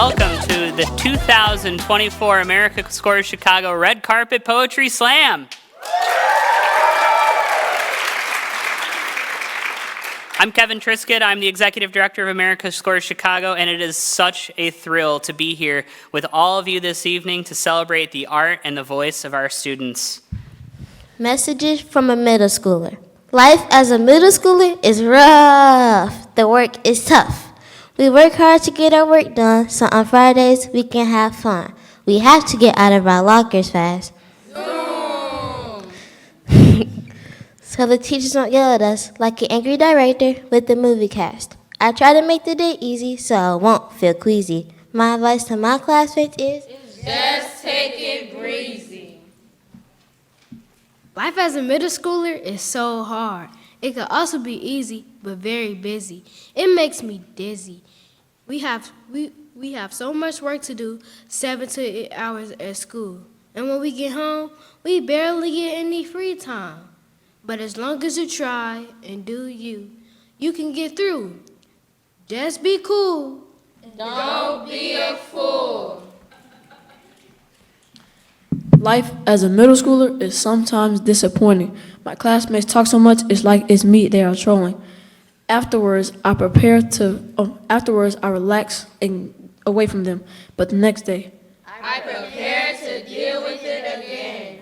welcome to the 2024 America Scores Chicago Red Carpet Poetry Slam. I'm Kevin Triscutt. I'm the Executive Director of America Scores Chicago, and it is such a thrill to be here with all of you this evening to celebrate the art and the voice of our students. Messages from a middle schooler. Life as a middle schooler is rough. The work is tough. We work hard to get our work done, so on Fridays we can have fun. We have to get out of our lockers fast. So the teachers don't yell at us like an angry director with the movie cast. I try to make the day easy so I won't feel queasy. My advice to my classmates is, just take it breezy. Life as a middle schooler is so hard. It could also be easy, but very busy. It makes me dizzy. We have so much work to do, 7 to 8 hours at school. And when we get home, we barely get any free time. But as long as you try and do you can get through. Just be cool. Don't be a fool. Life as a middle schooler is sometimes disappointing. My classmates talk so much, it's like it's me they are trolling. Afterwards, I relax and away from them. But the next day, I prepare to deal with it again.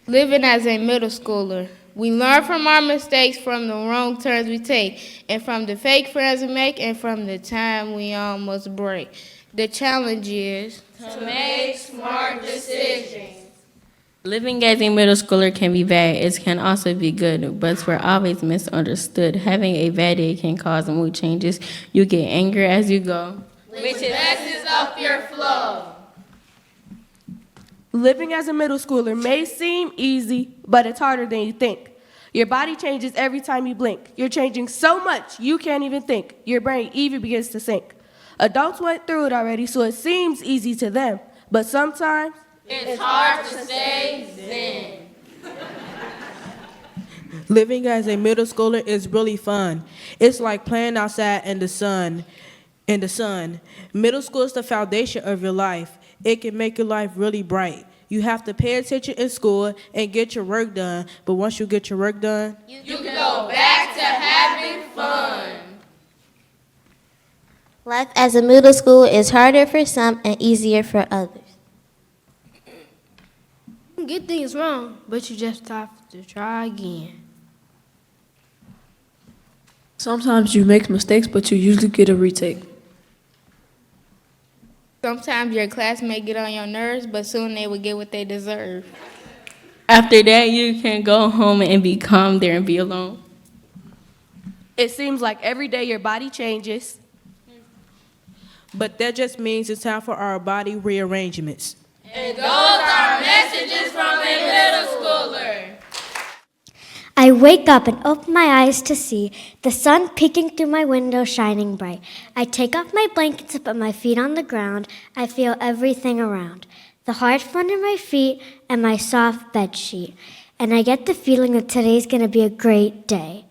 Living as a middle schooler, we learn from our mistakes, from the wrong turns we take, and from the fake friends we make, and from the time we almost break. The challenge is to make smart decisions. Living as a middle schooler can be bad. It can also be good, but we're always misunderstood. Having a bad day can cause mood changes. You get angry as you go, which messes up your flow. Living as a middle schooler may seem easy, but it's harder than you think. Your body changes every time you blink. You're changing so much you can't even think. Your brain even begins to sink. Adults went through it already, so it seems easy to them. But sometimes, it's hard to stay zen. Living as a middle schooler is really fun. It's like playing outside in the sun. Middle school is the foundation of your life. It can make your life really bright. You have to pay attention in school and get your work done. But once you get your work done, you can go back to having fun. life as a middle schooler is harder for some and easier for others. You can get things wrong, but you just have to try again. sometimes you make mistakes, but you usually get a retake. sometimes your class may get on your nerves, but soon they will get what they deserve. After that, you can go home and be calm there and be alone. it seems like every day your body changes. but that just means it's time for our body rearrangements. And those are messages from a middle schooler. I wake up and open my eyes to see the sun peeking through my window shining bright. I take off my blankets and put my feet on the ground. I feel everything around, the hard under my feet and my soft bed sheet. And I get the feeling that today's gonna be a great day.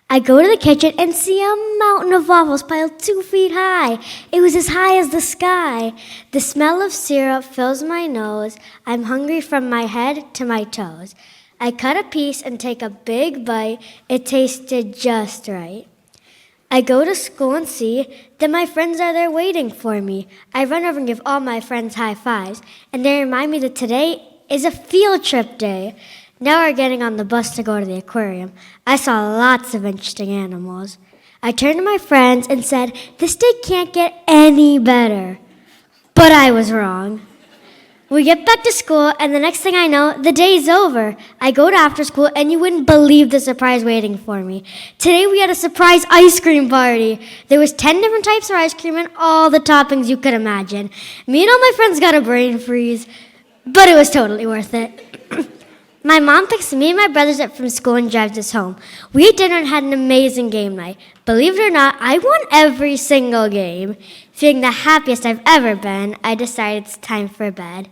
I go to the kitchen and see a mountain of waffles piled 2 feet high. It was as high as the sky. The smell of syrup fills my nose. I'm hungry from my head to my toes. I cut a piece and take a big bite. It tasted just right. I go to school and see that my friends are there waiting for me. I run over and give all my friends high fives, and they remind me that today is a field trip day. Now we're getting on the bus to go to the aquarium. I saw lots of interesting animals. I turned to my friends and said, "This day can't get any better." But I was wrong. We get back to school, and the next thing I know, the day's over. I go to after school, and you wouldn't believe the surprise waiting for me. Today we had a surprise ice cream party. There was 10 different types of ice cream and all the toppings you could imagine. Me and all my friends got a brain freeze, but it was totally worth it. My mom picks me and my brothers up from school and drives us home. We ate dinner and had an amazing game night. Believe it or not, I won every single game. Feeling the happiest I've ever been, I decided it's time for bed.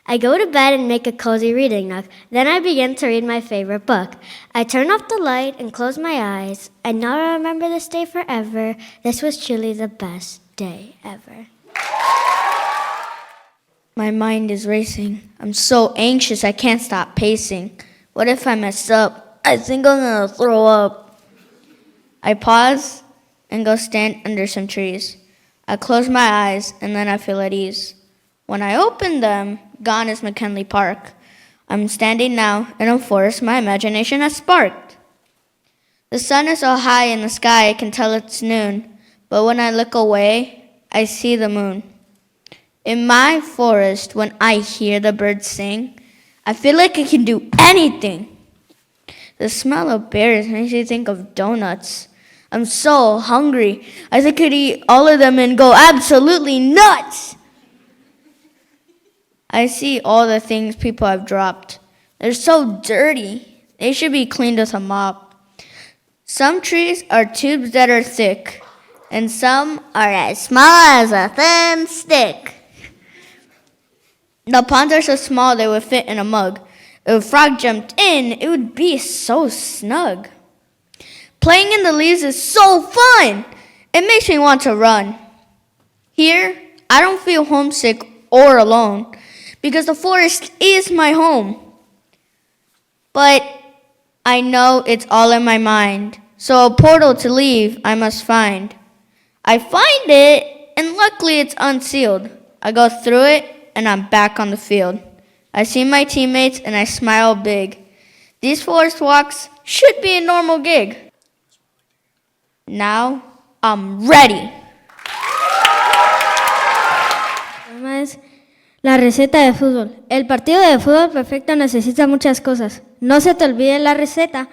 I go to bed and make a cozy reading nook. Then I begin to read my favorite book. I turn off the light and close my eyes. And now I remember this day forever. This was truly the best day ever. My mind is racing. I'm so anxious I can't stop pacing. What if I mess up? I think I'm gonna throw up. I pause and go stand under some trees. I close my eyes and then I feel at ease. When I open them, gone is McKinley Park. I'm standing now in a forest my imagination has sparked. The sun is so high in the sky I can tell it's noon, but when I look away, I see the moon. In my forest, when I hear the birds sing, I feel like I can do anything. The smell of berries makes me think of donuts. I'm so hungry, I think I could eat all of them and go absolutely nuts. I see all the things people have dropped. They're so dirty. They should be cleaned with a mop. Some trees are tubes that are thick, and some are as small as a thin stick. The ponds are so small they would fit in a mug. If a frog jumped in, it would be so snug. Playing in the leaves is so fun. It makes me want to run. Here, I don't feel homesick or alone because the forest is my home. But I know it's all in my mind, so a portal to leave I must find. I find it, and luckily it's unsealed. I go through it, and I'm back on the field. I see my teammates, and I smile big. These forest walks should be a normal gig. Now, I'm ready. La receta de fútbol. El partido de fútbol perfecto necesita muchas cosas. No se te olvide la receta.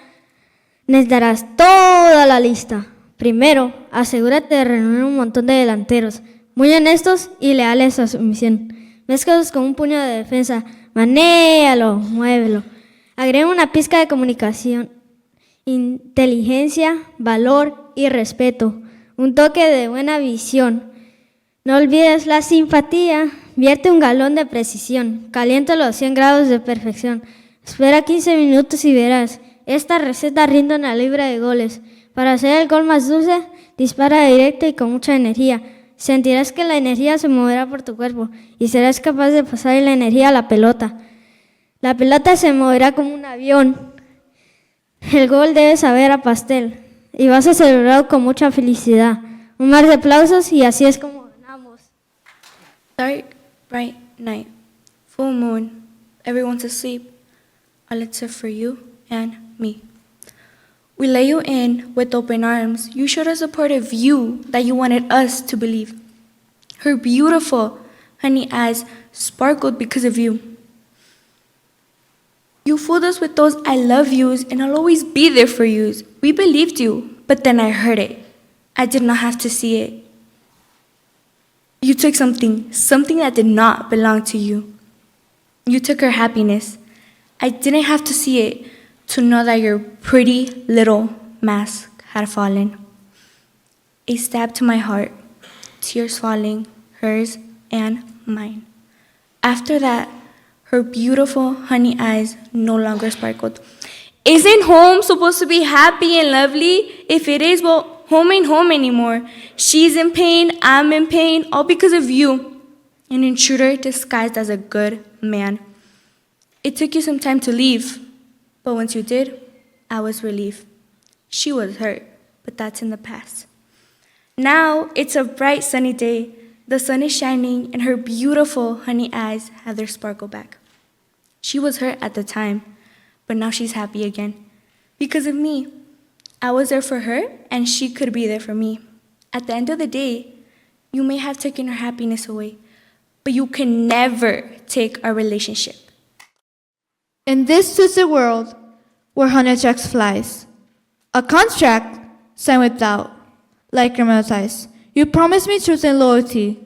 Necesitarás toda la lista. Primero, asegúrate de reunir un montón de delanteros, muy honestos y leales a su misión. Mézclalos con un puño de defensa. Manéalo, muévelo. Agrega una pizca de comunicación, inteligencia, valor y respeto. Un toque de buena visión. No olvides la simpatía. Vierte un galón de precisión. Caliéntalo a 100 grados de perfección. Espera 15 minutos y verás. Esta receta rinde una libra de goles. Para hacer el gol más dulce, dispara directo y con mucha energía. Sentirás que la energía se moverá por tu cuerpo y serás capaz de pasar la energía a la pelota. La pelota se moverá como un avión. El gol debe saber a pastel y vas a celebrar con mucha felicidad. Un mar de aplausos y así es como ganamos. Dark, bright night, full moon, everyone's asleep, all except for you and me. We lay you in with open arms. You showed us a part of you that you wanted us to believe. Her beautiful honey eyes sparkled because of you. You fooled us with those I love yous and I'll always be there for yous. We believed you, but then I heard it. I did not have to see it. You took something that did not belong to you. You took her happiness. I didn't have to see it to know that your pretty little mask had fallen. A stab to my heart, tears falling, hers and mine. After that, her beautiful honey eyes no longer sparkled. Isn't home supposed to be happy and lovely? If it is, well, home ain't home anymore. She's in pain, I'm in pain, all because of you. An intruder disguised as a good man. It took you some time to leave, but once you did, I was relieved. She was hurt, but that's in the past. Now it's a bright sunny day. The sun is shining and her beautiful honey eyes have their sparkle back. She was hurt at the time, but now she's happy again. Because of me. I was there for her and she could be there for me. At the end of the day, you may have taken her happiness away, but you can never take our relationship. In this twisted world where honey checks flies, a contract signed with doubt, like criminal ties. You promised me truth and loyalty,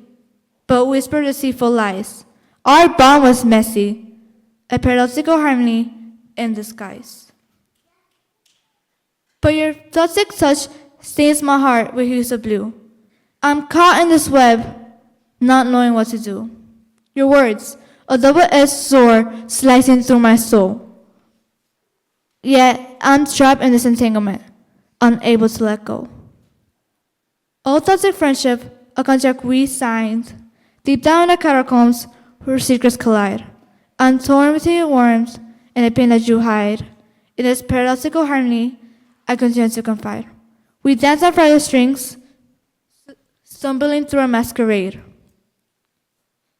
but whispered deceitful lies. Our bond was messy, a paradoxical harmony in disguise. But your toxic touch stains my heart with hues of blue. I'm caught in this web, not knowing what to do. Your words, a double-edged sword slicing through my soul. Yet I'm trapped in this entanglement, unable to let go. All toxic friendship a contract we signed. Deep down in the catacombs, where secrets collide. I'm torn between your warmth and the pain that you hide. In this paradoxical harmony, I continue to confide. We dance on fragile strings, stumbling through a masquerade.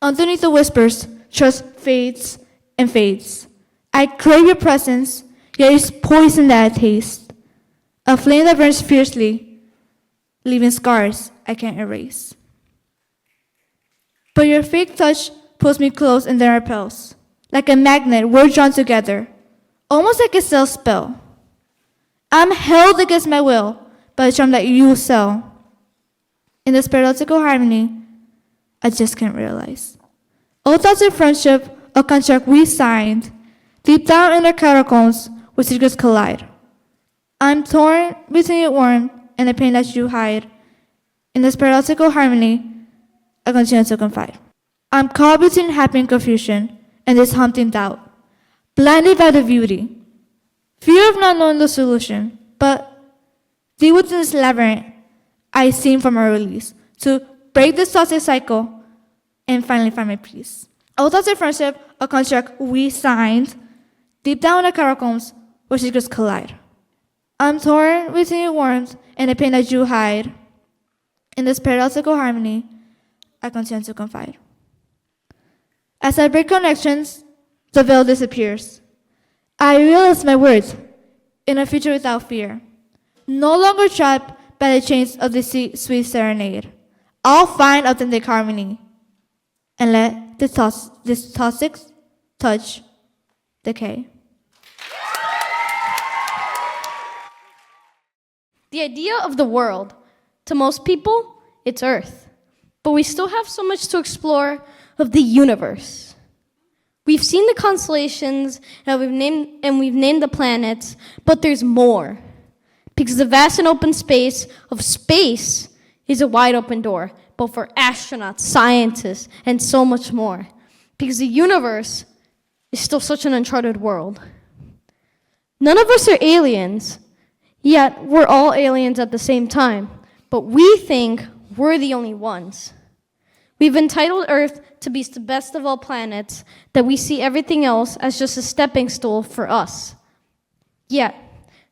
Underneath the whispers, trust fades and fades. I crave your presence, yet it's poison that I taste. A flame that burns fiercely, leaving scars I can't erase. But your fake touch pulls me close and then repels. Like a magnet, we're drawn together, almost like a cell spell. I'm held against my will by the charm that you sell. In this paradoxical harmony, I just can't realize. All thoughts of friendship, a contract we signed, deep down in the catacombs where secrets collide. I'm torn between your warmth and the pain that you hide. In this paradoxical harmony, I continue to confide. I'm caught between happy and confusion and this haunting doubt, blinded by the beauty, fear of not knowing the solution, but deep within this labyrinth, I seem from a release to break this toxic cycle and finally find my peace. All thoughts of friendship, a contract we signed, deep down in the catacombs where secrets collide. I'm torn between your warmth and the pain that you hide. In this paradoxical harmony, I continue to confide. As I break connections, the veil disappears. I realize my worth in a future without fear. No longer trapped by the chains of this sweet serenade. I'll find authentic harmony and let this toxic touch decay. The idea of the world, to most people, it's Earth. But we still have so much to explore of the universe. We've seen the constellations and we've named the planets, but there's more. Because the vast and open space of space is a wide open door, both for astronauts, scientists, and so much more. Because the universe is still such an uncharted world. None of us are aliens, yet we're all aliens at the same time. But we think we're the only ones. We've entitled Earth to be the best of all planets, that we see everything else as just a stepping stool for us. Yet,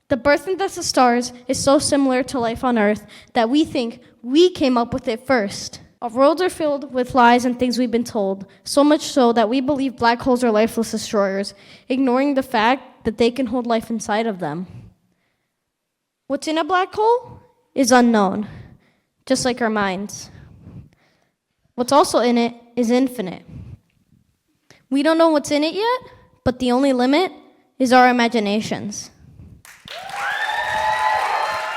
the birth and death of stars is so similar to life on Earth that we think we came up with it first. Our worlds are filled with lies and things we've been told, so much so that we believe black holes are lifeless destroyers, ignoring the fact that they can hold life inside of them. What's in a black hole is unknown, just like our minds. What's also in it is infinite. We don't know what's in it yet, but the only limit is our imaginations.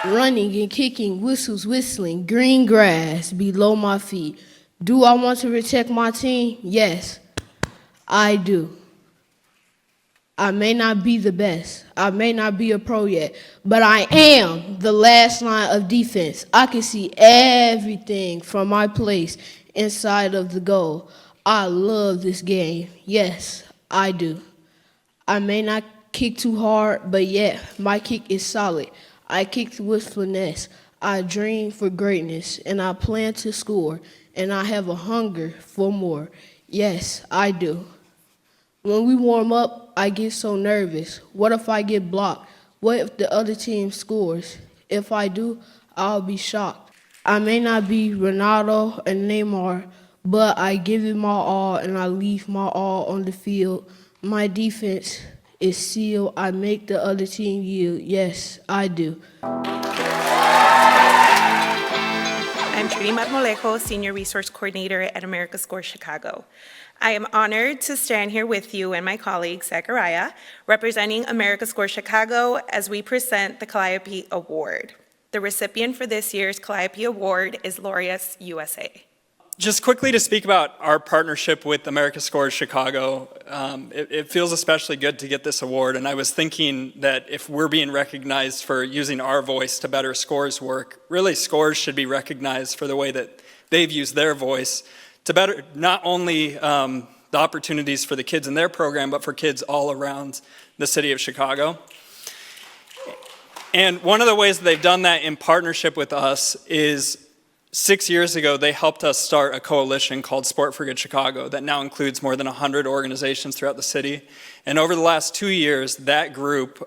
Running and kicking, whistles whistling, green grass below my feet. Do I want to protect my team? Yes, I do. I may not be the best. I may not be a pro yet, but I am the last line of defense. I can see everything from my place inside of the goal. I love this game. Yes, I do. I may not kick too hard, but yet my kick is solid. I kick with finesse. I dream for greatness, and I plan to score, and I have a hunger for more. Yes, I do. When we warm up, I get so nervous. What if I get blocked? What if the other team scores? If I do, I'll be shocked. I may not be Ronaldo and Neymar, but I give it my all and I leave my all on the field. My defense is sealed. I make the other team yield. Yes, I do. I'm Trudy Marmolejo, Senior Resource Coordinator at AmericaScore Chicago. I am honored to stand here with you and my colleague, Zachariah, representing AmericaScore Chicago as we present the Calliope Award. The recipient for this year's Calliope Award is Laureus USA. Just quickly to speak about our partnership with AmericaScore Chicago, it feels especially good to get this award, and I was thinking that if we're being recognized for using our voice to better SCORE's work, really SCORES should be recognized for the way that they've used their voice to better not only the opportunities for the kids in their program, but for kids all around the city of Chicago. And one of the ways that they've done that in partnership with us is 6 years ago, they helped us start a coalition called Sport for Good Chicago that now includes more than 100 organizations throughout the city. And over the last 2 years, that group,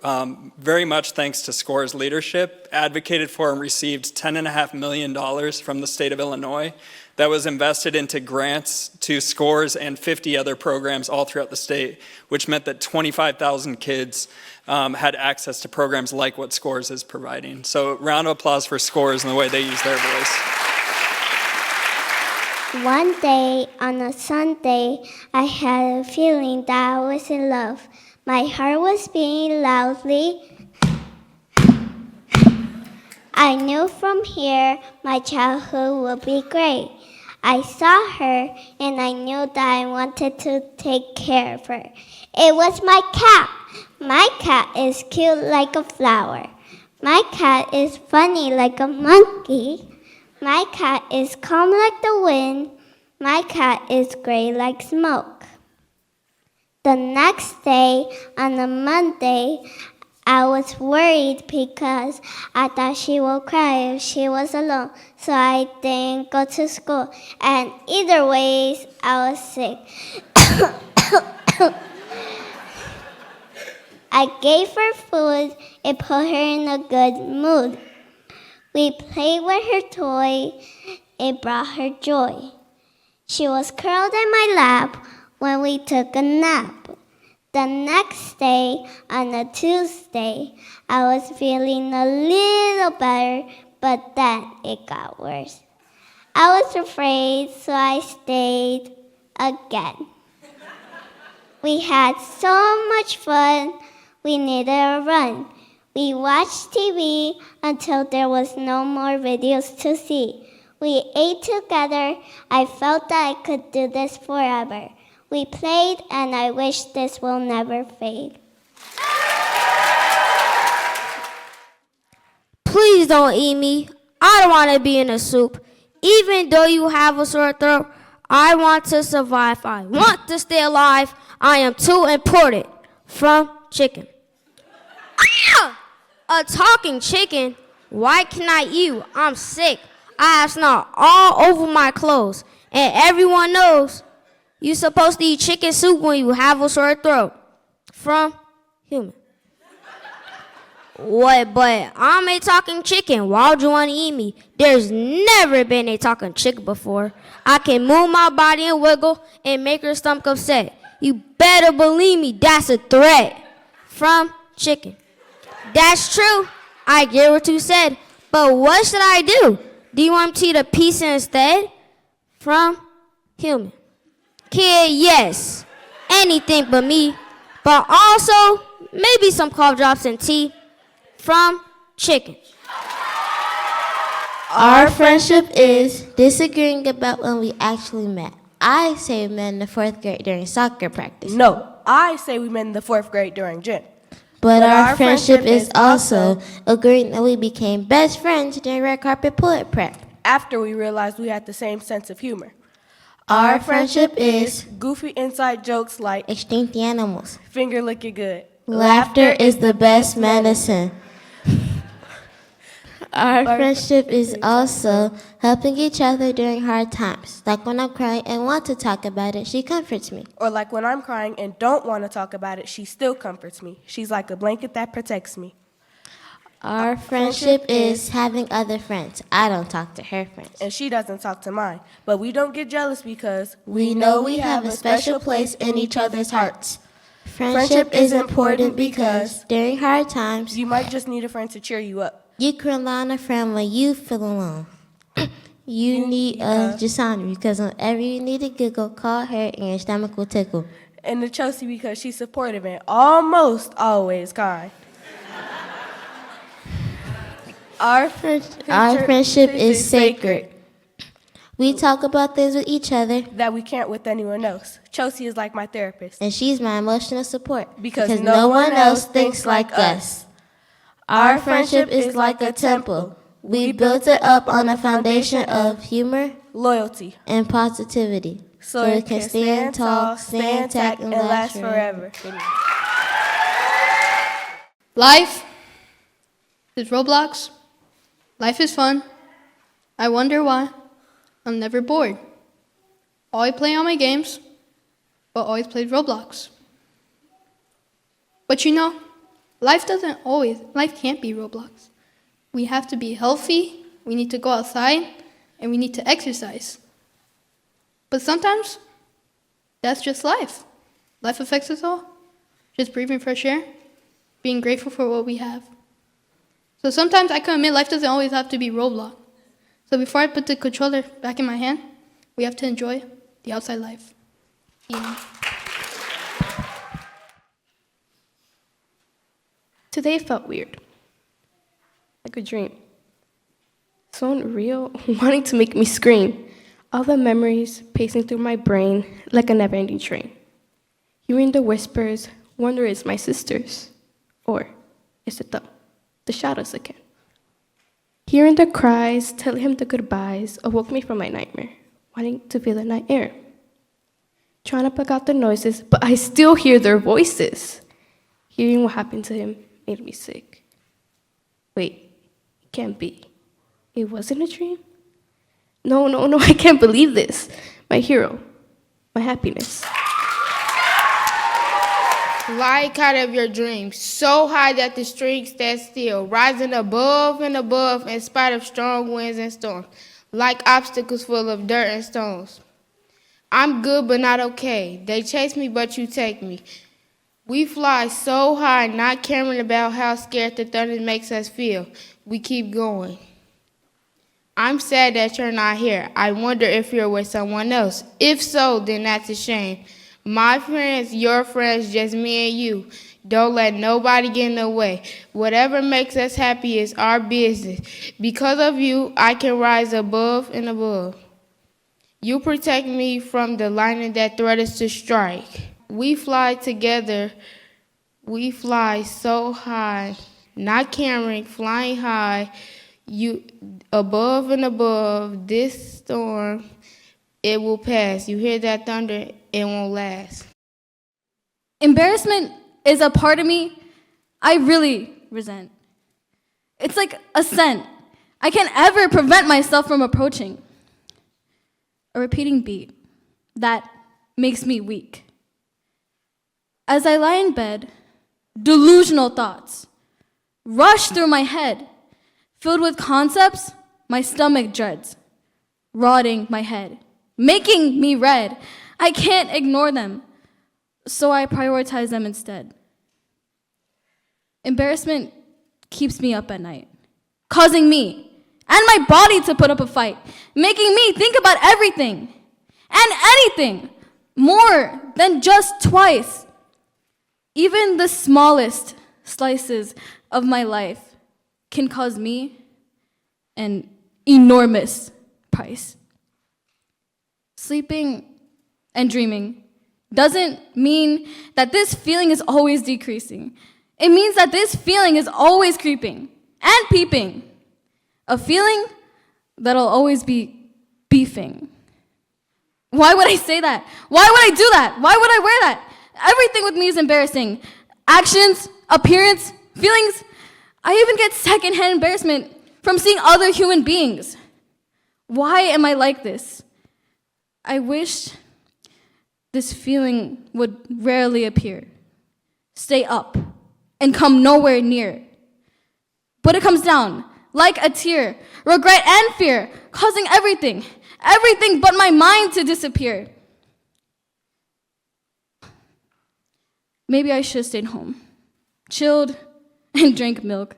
very much thanks to SCORE's leadership, advocated for and received $10.5 million from the state of Illinois that was invested into grants to SCORE's and 50 other programs all throughout the state, which meant that 25,000 kids had access to programs like what SCORE's is providing. So round of applause for SCORE's and the way they use their voice. One day on a Sunday, I had a feeling that I was in love. My heart was beating loudly. I knew from here my childhood would be great. I saw her and I knew that I wanted to take care of her. It was my cat. My cat is cute like a flower. My cat is funny like a monkey. My cat is calm like the wind. My cat is gray like smoke. The next day, on a Monday, I was worried because I thought she would cry if she was alone, so I didn't go to school. And either ways, I was sick. I gave her food and put her in a good mood. We played with her toy. It brought her joy. She was curled in my lap when we took a nap. The next day, on a Tuesday, I was feeling a little better, but then it got worse. I was afraid, so I stayed again. We had so much fun, we needed a run. We watched TV until there was no more videos to see. We ate together. I felt that I could do this forever. We played, and I wish this will never fade. Please don't eat me. I don't want to be in a soup. Even though you have a sore throat, I want to survive. I want to stay alive. I am too important. From Chicken. Ah! A talking chicken? Why can I eat you? I'm sick. I have snot all over my clothes. And everyone knows you're supposed to eat chicken soup when you have a sore throat. From Human. What, but I'm a talking chicken. Why would you want to eat me? There's never been a talking chicken before. I can move my body and wiggle and make your stomach upset. You better believe me, that's a threat. From Chicken. That's true. I get what you said. But what should I do? Do you want me to eat a pizza instead? From Human. Kid, yes. Anything but me. But also, maybe some cough drops and tea. From Chicken. Our friendship is disagreeing about when we actually met. I say we met in the 4th grade during soccer practice. No, I say we met in the 4th grade during gym. But our friendship is also agreeing that we became best friends during red carpet pullet prep. After we realized we had the same sense of humor. Our friendship is goofy inside jokes like extinct animals. Finger licking good. Laughter is the best medicine. Our friendship is also helping each other during hard times. Like when I'm crying and want to talk about it, she comforts me. Or like when I'm crying and don't want to talk about it, she still comforts me. She's like a blanket that protects me. Our friendship is having other friends. I don't talk to her friends. And she doesn't talk to mine. But we don't get jealous because we know we have a special place in each other's hearts. Friendship is important because during hard times, you might just need a friend to cheer you up. You can rely on a friend when you feel alone. You need a Jasandra because whenever you need a giggle, call her and your stomach will tickle. And the Chelsea because she's supportive and almost always kind. Our friendship is sacred. We talk about things with each other that we can't with anyone else. Chelsea is like my therapist. And she's my emotional support because no one else thinks like us. Our friendship is like a temple. We built it up on a foundation of humor, loyalty, and positivity. So it can stand tall, stay intact, and last forever. Life is Roblox. Life is fun. I wonder why. I'm never bored. Always play on my games, but always played Roblox. But you know, life can't be Roblox. We have to be healthy, we need to go outside, and we need to exercise. But sometimes, that's just life. Life affects us all. Just breathing fresh air, being grateful for what we have. So sometimes I can admit life doesn't always have to be Roblox. So before I put the controller back in my hand, we have to enjoy the outside life. Yeah. Today felt weird, like a dream. So unreal, wanting to make me scream. All the memories pacing through my brain like a never-ending train. Hearing the whispers, wonder it's my sisters, or is it the shadows again? Hearing the cries, telling him the goodbyes, awoke me from my nightmare, wanting to feel the night air. Trying to block out the noises, but I still hear their voices. Hearing what happened to him made me sick. Wait, it can't be. It wasn't a dream? No, I can't believe this. My hero, my happiness. Fly out of your dreams, so high that the strings stand still, rising above and above in spite of strong winds and storms, like obstacles full of dirt and stones. I'm good but not okay. They chase me but you take me. We fly so high, not caring about how scared the thunder makes us feel. We keep going. I'm sad that you're not here. I wonder if you're with someone else. If so, then that's a shame. My friends, your friends, just me and you. Don't let nobody get in the way. Whatever makes us happy is our business. Because of you, I can rise above and above. You protect me from the lightning that threatens to strike. We fly together. We fly so high, not caring, flying high. You above and above this storm, it will pass. You hear that thunder, it won't last. Embarrassment is a part of me I really resent. It's like a scent I can't ever prevent myself from approaching. A repeating beat that makes me weak. As I lie in bed, delusional thoughts rush through my head. Filled with concepts, my stomach dreads, rotting my head, making me red. I can't ignore them, so I prioritize them instead. Embarrassment keeps me up at night, causing me and my body to put up a fight, making me think about everything and anything more than just twice. Even the smallest slices of my life can cause me an enormous price. Sleeping and dreaming doesn't mean that this feeling is always decreasing. It means that this feeling is always creeping and peeping. A feeling that'll always be beefing. Why would I say that? Why would I do that? Why would I wear that? Everything with me is embarrassing. Actions, appearance, feelings. I even get secondhand embarrassment from seeing other human beings. Why am I like this? I wish this feeling would rarely appear, stay up, and come nowhere near. But it comes down like a tear, regret and fear, causing everything but my mind to disappear. Maybe I should have stayed home, chilled, and drank milk.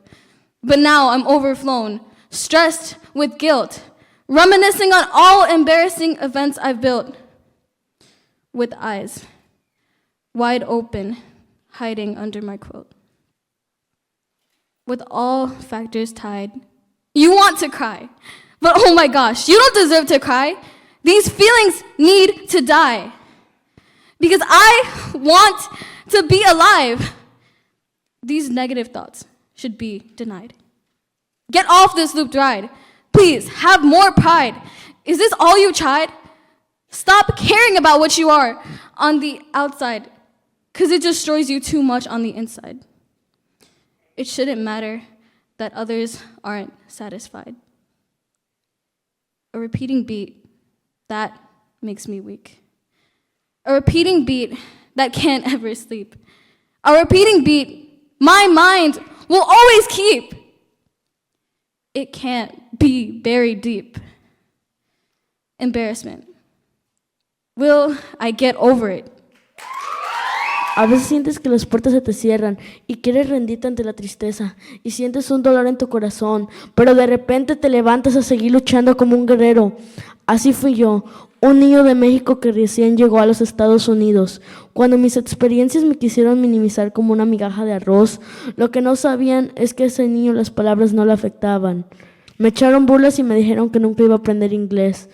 But now I'm overflown, stressed with guilt, reminiscing on all embarrassing events I've built, with eyes wide open, hiding under my quilt. With all factors tied, you want to cry, but oh my gosh, you don't deserve to cry. These feelings need to die, because I want to be alive. These negative thoughts should be denied. Get off this looped ride. Please, have more pride. Is this all you tried? Stop caring about what you are on the outside, because it destroys you too much on the inside. It shouldn't matter that others aren't satisfied. A repeating beat That makes me weak. A repeating beat that can't ever sleep. A repeating beat my mind will always keep. It can't be buried deep. Embarrassment. Will I get over it? A veces sientes que las puertas se te cierran y quieres rendirte ante la tristeza y sientes un dolor en tu corazón, pero de repente te levantas a seguir luchando como un guerrero. Así fui yo, un niño de México que recién llegó a los Estados Unidos. Cuando mis experiencias me quisieron minimizar como una migaja de arroz, lo que no sabían es que a ese niño las palabras no le afectaban. Me echaron burlas y me dijeron que nunca iba a aprender inglés.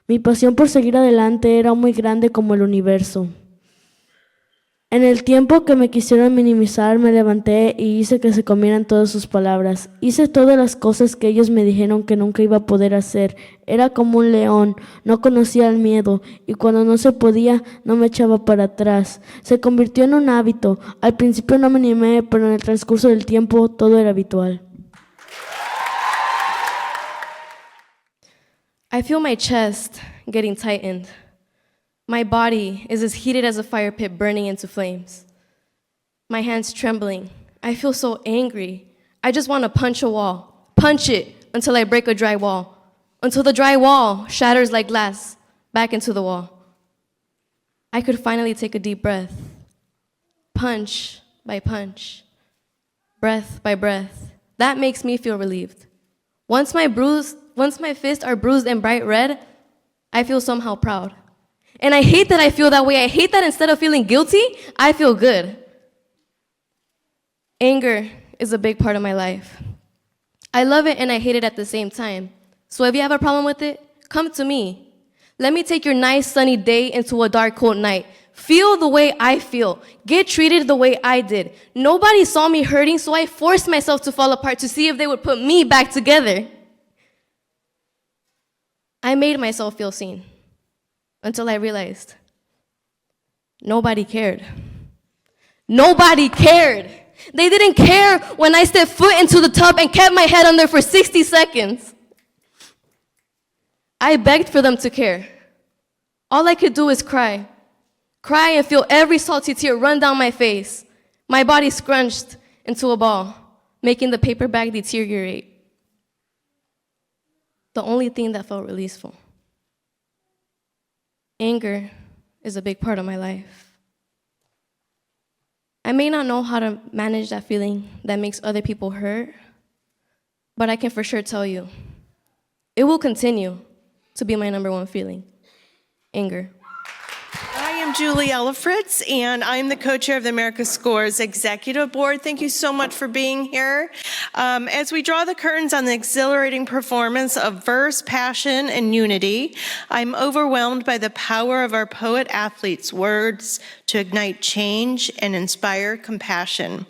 Mi pasión por seguir adelante era muy grande como el universo. En el tiempo que me quisieron minimizar, me levanté y hice que se comieran todas sus palabras. Hice todas las cosas que ellos me dijeron que nunca iba a poder hacer. Era como un león, no conocía el miedo y cuando no se podía, no me echaba para atrás. Se convirtió en un hábito. Al principio no me animé, pero en el transcurso del tiempo todo era habitual. I feel my chest getting tightened. My body is as heated as a fire pit burning into flames. My hands trembling. I feel so angry. I just want to punch a wall. Punch it until I break a dry wall. Until the dry wall shatters like glass back into the wall. I could finally take a deep breath. Punch by punch. Breath by breath. That makes me feel relieved. Once my fists are bruised and bright red, I feel somehow proud. And I hate that I feel that way. I hate that instead of feeling guilty, I feel good. Anger is a big part of my life. I love it and I hate it at the same time. So if you have a problem with it, come to me. Let me take your nice sunny day into a dark, cold night. Feel the way I feel. Get treated the way I did. Nobody saw me hurting, so I forced myself to fall apart to see if they would put me back together. I made myself feel seen. Until I realized nobody cared. Nobody cared. They didn't care when I stepped foot into the tub and kept my head under for 60 seconds. I begged for them to care. All I could do is cry. Cry and feel every salty tear run down my face. My body scrunched into a ball, making the paper bag deteriorate. The only thing that felt releaseful. Anger is a big part of my life. I may not know how to manage that feeling that makes other people hurt, but I can for sure tell you, it will continue to be my number one feeling, anger. I am Julie Ellifritz, and I'm the co-chair of the America Scores Executive Board. Thank you so much for being here. As we draw the curtains on the exhilarating performance of verse, passion, and unity, I'm overwhelmed by the power of our poet-athletes' words to ignite change and inspire compassion.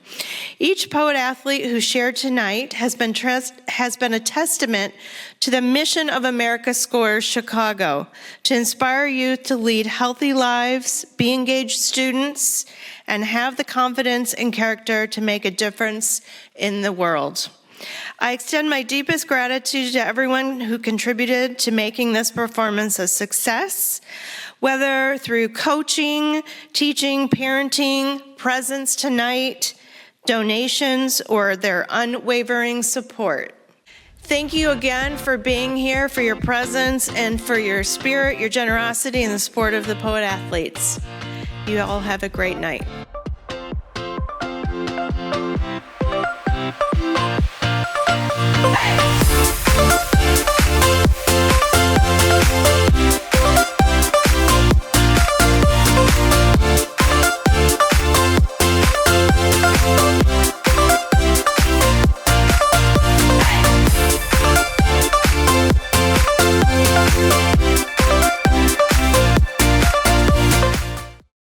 Each poet-athlete who shared tonight has been a testament to the mission of America Scores Chicago, to inspire youth to lead healthy lives, be engaged students, and have the confidence and character to make a difference in the world. I extend my deepest gratitude to everyone who contributed to making this performance a success, whether through coaching, teaching, parenting, presence tonight, donations, or their unwavering support. Thank you again for being here, for your presence, and for your spirit, your generosity, and the support of the Poet Athletes. You all have a great night. Hey!